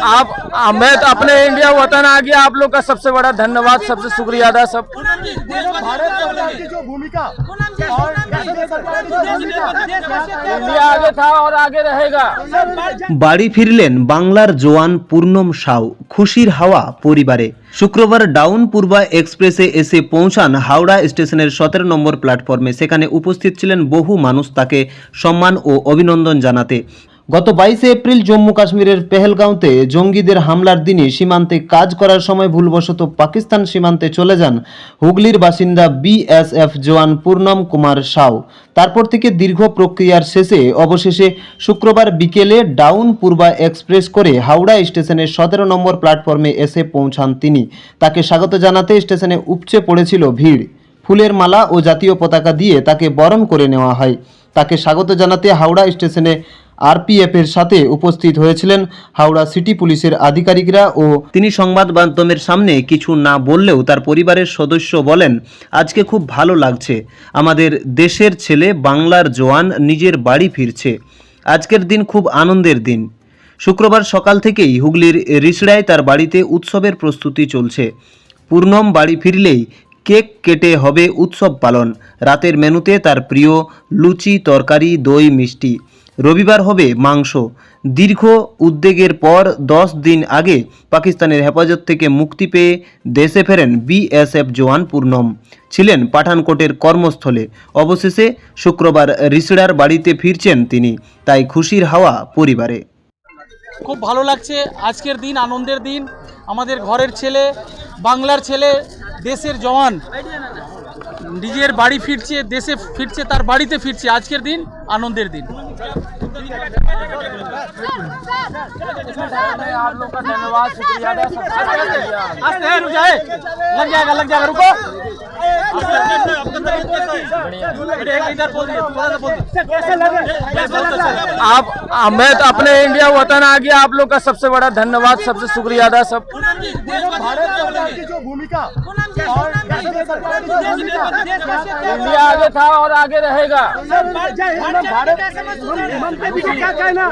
आप मैं तो अपने इंडिया वतन आ गया। आप लोग का सबसे बड़ा धन्यवाद, सबसे शुक्रिया अदा। सब भारत सरकार की जो भूमिका और इंडिया आगे था और आगे रहेगा। বাড়ি ফিরলেন বাংলার জওয়ান পূর্ণম সাউ। খুশির হাওয়া পরিবারে। শুক্রবার ডাউন পূর্বা এক্সপ্রেসে এসে পৌঁছান হাওড়া স্টেশনের 17 নম্বর প্ল্যাটফর্মে। সেখানে উপস্থিত ছিলেন বহু মানুষ তাকে সম্মান ও অভিনন্দন জানাতে। গত 22 এপ্রিল জম্মু কাশ্মীরের পেহেলগাঁওতে জঙ্গিদের হামলার দিনই সীমান্তে কাজ করার সময় ভুলবশত পাকিস্তান সীমান্তে চলে যান হুগলির বাসিন্দা বিএসএফ জওয়ান পূর্ণম কুমার সাউ। তারপর থেকে দীর্ঘ প্রক্রিয়ার শেষে অবশেষে শুক্রবার বিকেলে ডাউন পূর্বা এক্সপ্রেস করে হাওড়া স্টেশনের 17 নম্বর প্ল্যাটফর্মে এসে পৌঁছান তিনি। তাকে স্বাগত জানাতে স্টেশনে উপচে পড়েছিল ভিড়। ফুলের মালা ও জাতীয় পতাকা দিয়ে তাকে বরণ করে নেওয়া হয়। তাকে স্বাগত জানাতে হাওড়া স্টেশনে আরপিএফের সাথে উপস্থিত হয়েছিলেন হাওড়া সিটি পুলিশের আধিকারিকরা ও তিনি সংবাদ মাধ্যমের সামনে কিছু না বললেও তার পরিবারের সদস্য বলেন, আজকে খুব ভালো লাগছে। আমাদের দেশের ছেলে বাংলার জওয়ান নিজের বাড়ি ফিরছে। আজকের দিন খুব আনন্দের দিন। শুক্রবার সকাল থেকেই হুগলির রিষড়ায় তার বাড়িতে উৎসবের প্রস্তুতি চলছে। পূর্ণম বাড়ি ফিরলেই কেক কেটে হবে উৎসব পালন। রাতের মেনুতে তার প্রিয় লুচি, তরকারি, দই, মিষ্টি। রবিবার হবে মাংস। দীর্ঘ উদ্বেগের পর 10 দিন আগে পাকিস্তানের হেফাজত থেকে মুক্তি পেয়ে দেশে ফেরেন বিএসএফ জওয়ান পূর্ণম। ছিলেন পাঠানকোটের কর্মস্থলে। অবশেষে শুক্রবার রিষড়ার বাড়িতে ফিরছেন তিনি। তাই খুশির হাওয়া পরিবারে। খুব ভালো লাগছে। আজকের দিন আনন্দের দিন। আমাদের ঘরের ছেলে, বাংলার ছেলে, দেশের জওয়ান নিজের বাড়ি ফিরছে, দেশে ফিরছে, তার বাড়িতে ফিরছে। আজকের দিন আনন্দের দিন। आप लोग का धन्यवाद, शुक्रिया अदा। लग जाएगा रुको। आप मैं तो अपने इंडिया वतन आ गया। आप लोग का सबसे बड़ा धन्यवाद, सबसे शुक्रिया अदा। सब भारत सरकार की जो भूमिका और इंडिया आगे था और आगे रहेगा। भारत क्या कहना,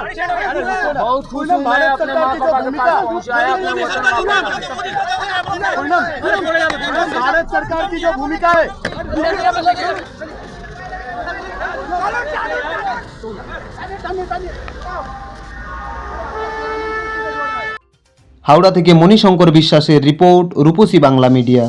बहुत खुश हूँ मैं अपने माँ पापा के पास पहुँच आया। भारत सरकार की जो भूमिका है হাওড়া থেকে মণিশঙ্কর বিশ্বাসের রিপোর্ট, রূপসী বাংলা মিডিয়া।